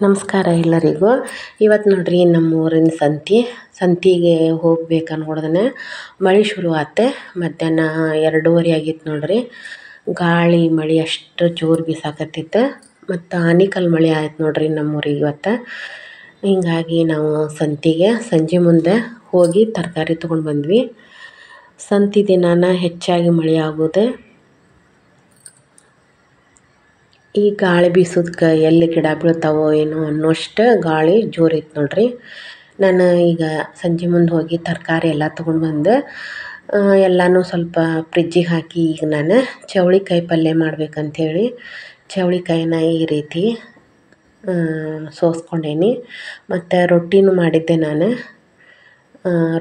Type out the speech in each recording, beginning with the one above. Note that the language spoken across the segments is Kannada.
ನಮಸ್ಕಾರ ಎಲ್ಲರಿಗೂ. ಇವತ್ತು ನೋಡ್ರಿ ನಮ್ಮ ಊರಿನ ಸಂತಿಗೆ ಹೋಗ್ಬೇಕು ಅನ್ಕೊಡ್ದನೆ ಮಳೆ ಶುರು ಆತೆ. ಮಧ್ಯಾಹ್ನ 2:30 ಆಗಿತ್ತು ನೋಡ್ರಿ. ಗಾಳಿ ಮಳೆ ಅಷ್ಟು ಜೋರು ಬೀಸಾಕತ್ತಿತ್ತು. ಮತ್ತು ಆನಿಕಲ್ ಮಳೆ ಆಯ್ತು ನೋಡ್ರಿ ನಮ್ಮೂರಿಗೆ ಇವತ್ತು. ಹಿಂಗಾಗಿ ನಾವು ಸಂತಿಗೆ ಸಂಜೆ ಮುಂದೆ ಹೋಗಿ ತರಕಾರಿ ತೊಗೊಂಡು ಬಂದ್ವಿ. ಸಂತಿ ದಿನಾನ ಹೆಚ್ಚಾಗಿ ಮಳೆ ಆಗೋದು. ಈ ಗಾಳಿ ಬೀಸೋದಕ್ಕೆ ಎಲ್ಲಿ ಗಿಡ ಬೀಳ್ತಾವೋ ಏನೋ ಅನ್ನೋಷ್ಟು ಗಾಳಿ ಜೋರಿತ್ತು ನೋಡ್ರಿ. ನಾನು ಈಗ ಸಂಜೆ ಮುಂದೆ ಹೋಗಿ ತರಕಾರಿ ಎಲ್ಲ ತೊಗೊಂಡು ಬಂದು ಎಲ್ಲನೂ ಸ್ವಲ್ಪ ಫ್ರಿಜ್ಜಿಗೆ ಹಾಕಿ ಈಗ ನಾನು ಚೌಳಿಕಾಯಿ ಪಲ್ಯ ಮಾಡ್ಬೇಕಂಥೇಳಿ ಚೌಳಿಕಾಯಿನ ಈ ರೀತಿ ಸೋಸ್ಕೊಂಡೇನಿ. ಮತ್ತು ರೊಟ್ಟಿನೂ ಮಾಡಿದ್ದೆ ನಾನು.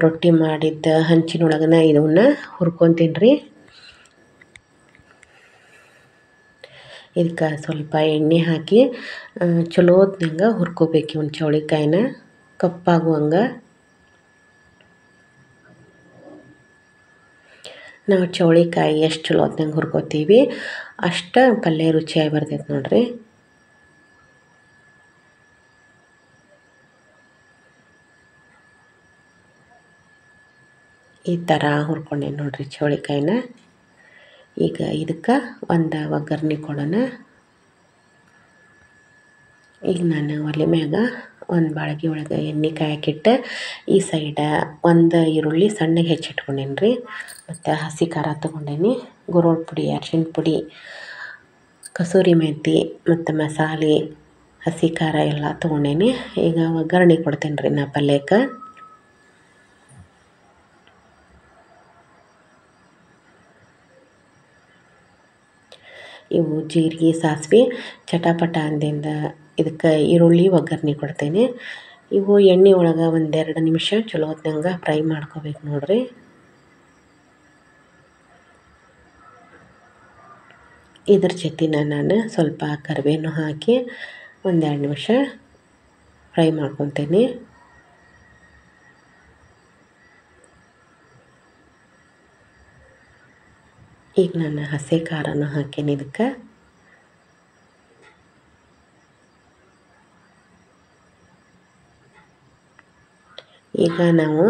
ರೊಟ್ಟಿ ಮಾಡಿದ್ದ ಹಂಚಿನೊಳಗನ ಇವನ್ನ ಹುರ್ಕೊತೀನಿ ರೀ. ಇದಕ್ಕೆ ಸ್ವಲ್ಪ ಎಣ್ಣೆ ಹಾಕಿ ಚಲೋ ಹೊತ್ನಂಗೆ ಹುರ್ಕೋಬೇಕು ಇವನ್ನ ಚೌಳಿಕಾಯಿನ ಕಪ್ಪಾಗುವಂಗೆ. ನಾವು ಚೌಳಿಕಾಯಿ ಎಷ್ಟು ಚಲೋ ಹೊತ್ನಂಗೆ ಹುರ್ಕೋತೀವಿ ಅಷ್ಟು ಪಲ್ಯ ರುಚಿಯಾಗಿ ಬರ್ತೈತೆ ನೋಡ್ರಿ. ಈ ಥರ ಹುರ್ಕೊಂಡೇನಿ ನೋಡ್ರಿ ಚೌಳಿಕಾಯಿನ. ಈಗ ಇದಕ್ಕೆ ಒಂದು ಒಗ್ಗರಣೆ ಕೊಡೋಣ. ಈಗ ನಾನು ಒಲೆ ಮ್ಯಾಗ ಒಂದು ಬಾಳ್ಗೆ ಒಳಗೆ ಎಣ್ಣೆ ಕಾಯಕ್ಕಿಟ್ಟು ಈ ಸೈಡ ಒಂದು ಈರುಳ್ಳಿ ಸಣ್ಣಗೆ ಹೆಚ್ಚಿಟ್ಕೊಂಡೇನಿ ರೀ. ಮತ್ತು ಹಸಿ ಖಾರ ತೊಗೊಂಡೇನಿ, ಗುರೋಳ್ಳು ಪುಡಿ, ಅರ್ಶಿಣ ಪುಡಿ, ಕಸೂರಿ ಮೆಂತಿ ಮತ್ತು ಮಸಾಲೆ, ಹಸಿ ಖಾರ ಎಲ್ಲ ತೊಗೊಂಡೇನಿ. ಈಗ ಒಗ್ಗರಣೆ ಕೊಡ್ತೇನೆ ರೀ ನಾ ಪಲ್ಯಕ್ಕೆ. ಇವು ಜೀರಿಗೆ ಸಾಸಿವೆ ಚಟಪಟ ಅಂದಿಂದ ಇದಕ್ಕೆ ಈರುಳ್ಳಿ ಒಗ್ಗರಣೆ ಕೊಡ್ತೇನೆ. ಇವು ಎಣ್ಣೆ ಒಳಗೆ 1-2 ನಿಮಿಷ ಚಲೋ ಹೊತ್ನಂಗೆ ಫ್ರೈ ಮಾಡ್ಕೋಬೇಕು ನೋಡ್ರಿ. ಇದ್ರ ಜೊತೆನ ನಾನು ಸ್ವಲ್ಪ ಕರಿಬೇವು ಹಾಕಿ 1-2 ನಿಮಿಷ ಫ್ರೈ ಮಾಡ್ಕೊತೀನಿ. ಈಗ ನಾನು ಹಸಿ ಖಾರನ ಹಾಕೇನಿ ಇದಕ್ಕೆ. ಈಗ ನಾವು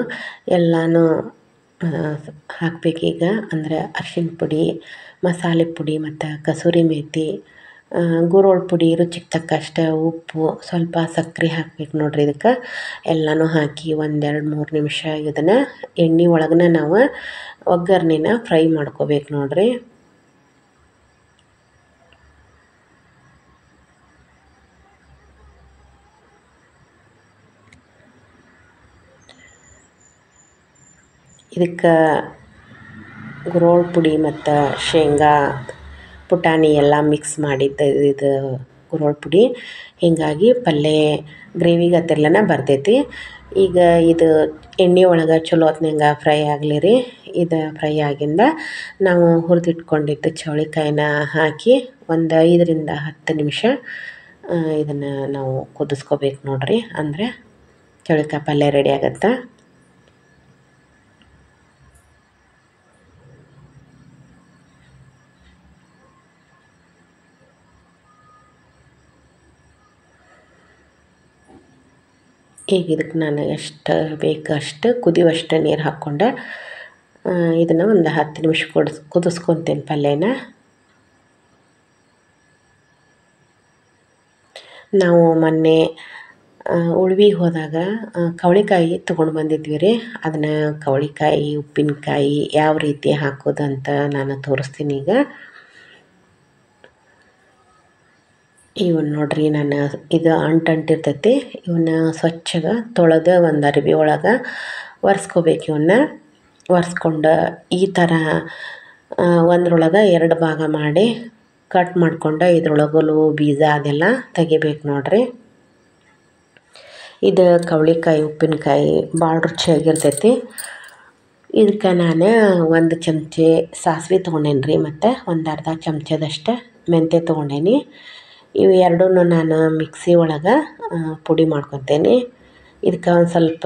ಎಲ್ಲನೂ ಹಾಕಬೇಕೀಗ. ಅಂದರೆ ಅರ್ಶಿಣ ಪುಡಿ, ಮಸಾಲೆ ಪುಡಿ ಮತ್ತು ಕಸೂರಿ ಮೇಥಿ, ಗುರೋಳ್ಳು ಪುಡಿ, ರುಚಿಗೆ ತಕ್ಕಷ್ಟು ಉಪ್ಪು, ಸ್ವಲ್ಪ ಸಕ್ಕರೆ ಹಾಕ್ಬೇಕು ನೋಡ್ರಿ. ಇದಕ್ಕೆ ಎಲ್ಲನೂ ಹಾಕಿ 1-2-3 ನಿಮಿಷ ಇದನ್ನು ಎಣ್ಣೆ ಒಳಗನೆ ನಾವು ಒಗ್ಗರಣೆನ ಫ್ರೈ ಮಾಡ್ಕೋಬೇಕು ನೋಡ್ರಿ. ಇದಕ್ಕೆ ಗುರೋಳ್ಳು ಪುಡಿ ಮತ್ತು ಶೇಂಗಾ ಪುಟಾಣಿ ಎಲ್ಲ ಮಿಕ್ಸ್ ಮಾಡಿದ್ದು ಇದು ಗುರೋಳ್ಳು ಪುಡಿ. ಹೀಗಾಗಿ ಪಲ್ಯ ಗ್ರೇವಿಗತ್ತೆಲ್ಲನ ಬರ್ತೈತಿ. ಈಗ ಇದು ಎಣ್ಣೆ ಒಳಗೆ ಚಲೋ ಹೊತ್ನಂಗೆ ಫ್ರೈ ಆಗಲಿ ರೀ. ಇದು ಫ್ರೈ ಆಗಿಂದ ನಾವು ಹುರಿದಿಟ್ಕೊಂಡಿದ್ದು ಚೌಳಿಕಾಯಿನ ಹಾಕಿ 5-10 ನಿಮಿಷ ಇದನ್ನು ನಾವು ಕುದಿಸ್ಕೋಬೇಕು ನೋಡ್ರಿ. ಅಂದರೆ ಚೌಳಿಕಾಯಿ ಪಲ್ಯ ರೆಡಿ ಆಗುತ್ತೆ. ಈಗ ಇದಕ್ಕೆ ನಾನು ಎಷ್ಟು ಬೇಕು ಅಷ್ಟು ಕುದಿಯುವಷ್ಟು ನೀರು ಹಾಕ್ಕೊಂಡು ಇದನ್ನು ಒಂದು 10 ನಿಮಿಷ ಕುದಿಸ್ಕೊತೀನಿ ಪಲ್ಯನ. ನಾವು ಮೊನ್ನೆ ಉಳ್ವಿಗೆ ಹೋದಾಗ ಕವಳಿಕಾಯಿ ತೊಗೊಂಡು ಬಂದಿದ್ವಿ ರೀ. ಅದನ್ನು ಕವಳಿಕಾಯಿ ಉಪ್ಪಿನಕಾಯಿ ಯಾವ ರೀತಿ ಹಾಕೋದಂತ ನಾನು ತೋರಿಸ್ತೀನಿ ಈಗ. ಇವನ್ನ ನೋಡ್ರಿ, ನಾನು ಇದು ಅಂಟಿರ್ತೈತಿ. ಇವನ್ನ ಸ್ವಚ್ಛಗೆ ತೊಳೆದು ಒಂದು ಅರಿವಿ ಒಳಗೆ ಒರೆಸ್ಕೋಬೇಕು. ಇವನ್ನ ಒರೆಸ್ಕೊಂಡು ಈ ಥರ ಒಂದ್ರೊಳಗೆ 2 ಭಾಗ ಮಾಡಿ ಕಟ್ ಮಾಡ್ಕೊಂಡು ಇದ್ರೊಳಗಲು ಬೀಜ ಅದೆಲ್ಲ ತೆಗಿಬೇಕು ನೋಡ್ರಿ. ಇದು ಕವಳಿಕಾಯಿ ಉಪ್ಪಿನಕಾಯಿ ಭಾಳ ರುಚಿಯಾಗಿರ್ತೈತಿ. ಇದಕ್ಕೆ ನಾನು 1 ಚಮಚೆ ಸಾಸಿವೆ ತೊಗೊಂಡೇನಿ ರೀ. ಮತ್ತು 1/2 ಚಮಚದಷ್ಟು ಮೆಂತ್ಯ ತೊಗೊಂಡೇನಿ. ಇವು ಎರಡನ್ನೂ ನಾನು ಮಿಕ್ಸಿ ಒಳಗೆ ಪುಡಿ ಮಾಡ್ಕೊತೇನೆ. ಇದಕ್ಕೆ ಒಂದು ಸ್ವಲ್ಪ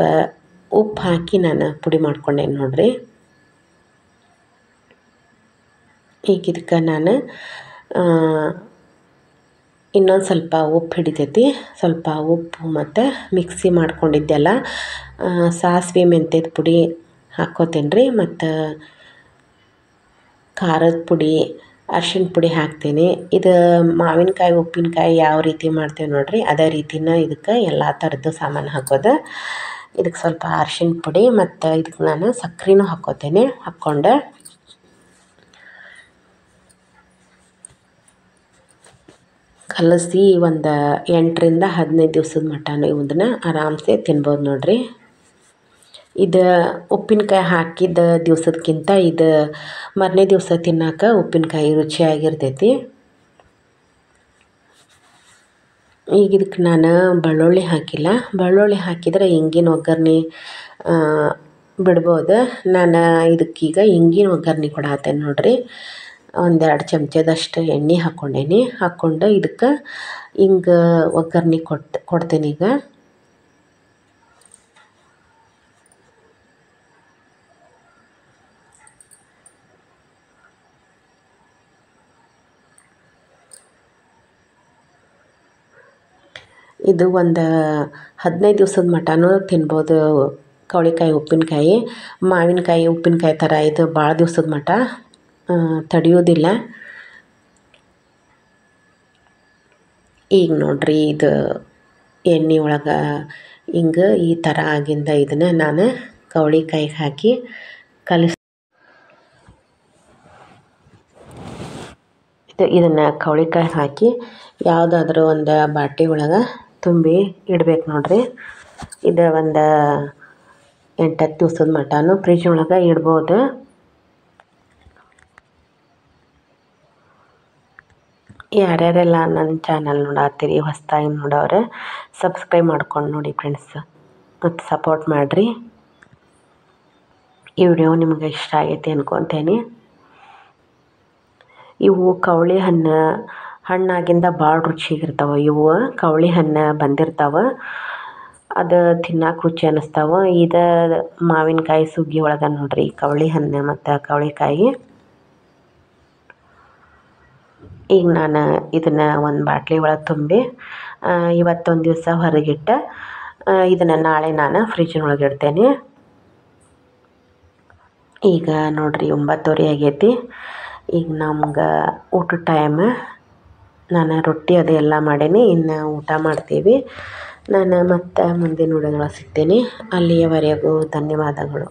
ಉಪ್ಪು ಹಾಕಿ ನಾನು ಪುಡಿ ಮಾಡ್ಕೊಂಡೇನಿ ನೋಡ್ರಿ. ಈಗ ಇದಕ್ಕೆ ನಾನು ಇನ್ನೊಂದು ಸ್ವಲ್ಪ ಉಪ್ಪು ಹಿಡಿತೈತಿ. ಸ್ವಲ್ಪ ಉಪ್ಪು ಮತ್ತು ಮಿಕ್ಸಿ ಮಾಡ್ಕೊಂಡಿದ್ದೆಲ್ಲ ಸಾಸಿವೆ ಮೆಂತ್ಯದ ಪುಡಿ ಹಾಕ್ಕೋತೀನಿ ರೀ. ಮತ್ತು ಖಾರದ ಪುಡಿ, ಅರ್ಶಿಣ ಪುಡಿ ಹಾಕ್ತೀನಿ. ಇದು ಮಾವಿನಕಾಯಿ ಉಪ್ಪಿನಕಾಯಿ ಯಾವ ರೀತಿ ಮಾಡ್ತೇವೆ ನೋಡಿರಿ, ಅದೇ ರೀತಿನ ಇದಕ್ಕೆ ಎಲ್ಲ ಥರದ್ದು ಸಾಮಾನು ಹಾಕೋದು. ಇದಕ್ಕೆ ಸ್ವಲ್ಪ ಅರ್ಶಿಣ ಪುಡಿ ಮತ್ತು ಇದಕ್ಕೆ ನಾನು ಸಕ್ಕರೆನೂ ಹಾಕ್ಕೋತೇನೆ. ಹಾಕ್ಕೊಂಡು ಕಲಸಿ ಒಂದು 8ರಿಂದ 15 ದಿವ್ಸದ ಮಟನೂ ಇವನ್ನ ಆರಾಮ್ಸೆ ತಿನ್ಬೋದು ನೋಡಿರಿ. ಇದು ಉಪ್ಪಿನಕಾಯಿ ಹಾಕಿದ ದಿವ್ಸದಕ್ಕಿಂತ ಇದು ಮಾರನೇ ದಿವಸ ತಿನ್ನೋಕೆ ಉಪ್ಪಿನಕಾಯಿ ರುಚಿಯಾಗಿರ್ತೈತಿ. ಈಗ ಇದಕ್ಕೆ ನಾನು ಬೆಳ್ಳುಳ್ಳಿ ಹಾಕಿಲ್ಲ. ಬೆಳ್ಳುಳ್ಳಿ ಹಾಕಿದರೆ ಇಂಗಿನ ಒಗ್ಗರಣೆ ಬಿಡ್ಬೋದು. ನಾನು ಇದಕ್ಕೀಗ ಇಂಗಿನ ಒಗ್ಗರಣೆ ಕೊಡತ್ತೇನೆ ನೋಡಿರಿ. 1-2 ಚಮಚದಷ್ಟು ಎಣ್ಣೆ ಹಾಕ್ಕೊಂಡೇನಿ. ಹಾಕ್ಕೊಂಡು ಇದಕ್ಕೆ ಹಿಂಗೆ ಒಗ್ಗರಣೆ ಕೊಡ್ತೀನಿ. ಈಗ ಇದು ಒಂದು 15 ದಿವ್ಸದ ಮಟನೂ ತಿನ್ಬೋದು. ಕವಳಿಕಾಯಿ ಉಪ್ಪಿನಕಾಯಿ, ಮಾವಿನಕಾಯಿ ಉಪ್ಪಿನಕಾಯಿ ಥರ ಇದು ಭಾಳ ದಿವ್ಸದ ಮಟ ತಡೆಯೋದಿಲ್ಲ. ಈಗ ನೋಡಿರಿ, ಇದು ಎಣ್ಣೆ ಒಳಗೆ ಹಿಂಗೆ ಈ ಥರ ಆಗಿಂದ ಇದನ್ನು ನಾನು ಕವಳಿಕಾಯಿಗೆ ಹಾಕಿ ಇದನ್ನು ಕವಳಿಕಾಯಿ ಹಾಕಿ ಯಾವುದಾದ್ರೂ ಒಂದು ಬಾಟಿ ಒಳಗೆ ತುಂಬಿ ಇಡ್ಬೇಕು ನೋಡಿರಿ. ಇದು ಒಂದು 8-10 ದಿವ್ಸದ ಮಟನೂ ಫ್ರಿಜ್ ಒಳಗೆ ಇಡ್ಬೋದು. ಯಾರ್ಯಾರೆಲ್ಲ ನನ್ನ ಚಾನಲ್ ನೋಡತ್ತೀರಿ, ಹೊಸದಾಗಿ ನೋಡೋರು ಸಬ್ಸ್ಕ್ರೈಬ್ ಮಾಡ್ಕೊಂಡು ನೋಡಿ ಫ್ರೆಂಡ್ಸ್, ಮತ್ತು ಸಪೋರ್ಟ್ ಮಾಡಿರಿ. ಈ ವಿಡಿಯೋ ನಿಮ್ಗೆ ಇಷ್ಟ ಆಗೈತಿ ಅನ್ಕೊತೇನೆ. ಇವು ಕವಳಿ ಹಣ್ಣಾಗಿಂದ ಭಾಳ ರುಚಿಯಾಗಿರ್ತಾವೆ. ಇವು ಕವಳಿ ಹಣ್ಣು ಬಂದಿರ್ತಾವೆ, ಅದು ತಿನ್ನಕ್ಕೆ ರುಚಿ ಅನ್ನಿಸ್ತಾವೆ. ಇದು ಮಾವಿನಕಾಯಿ ಸುಗ್ಗಿ ಒಳಗೆ ನೋಡಿರಿ ಕವಳಿ ಹಣ್ಣು ಮತ್ತು ಕವಳಿಕಾಯಿ. ಈಗ ನಾನು ಇದನ್ನು ಒಂದು ಬಾಟ್ಲಿ ಒಳಗೆ ತುಂಬಿ ಇವತ್ತೊಂದು ದಿವಸ ಹೊರಗಿಟ್ಟು ಇದನ್ನು ನಾಳೆ ನಾನು ಫ್ರಿಜ್ಜಿನೊಳಗೆ ಇಡ್ತೇನೆ. ಈಗ ನೋಡಿರಿ 9:30 ಆಗೈತಿ. ಈಗ ನಮ್ಗೆ ಊಟದ ಟೈಮ್. ನಾನು ರೊಟ್ಟಿ ಅದೆಲ್ಲ ಮಾಡೀನಿ, ಇನ್ನು ಊಟ ಮಾಡ್ತೀವಿ. ನಾನು ಮತ್ತೆ ಮುಂದಿನ ವಿಡಿಯೋದೊಳಗೆ ಸಿಗ್ತೀನಿ. ಅಲ್ಲಿಯವರೆಗೂ ಧನ್ಯವಾದಗಳು.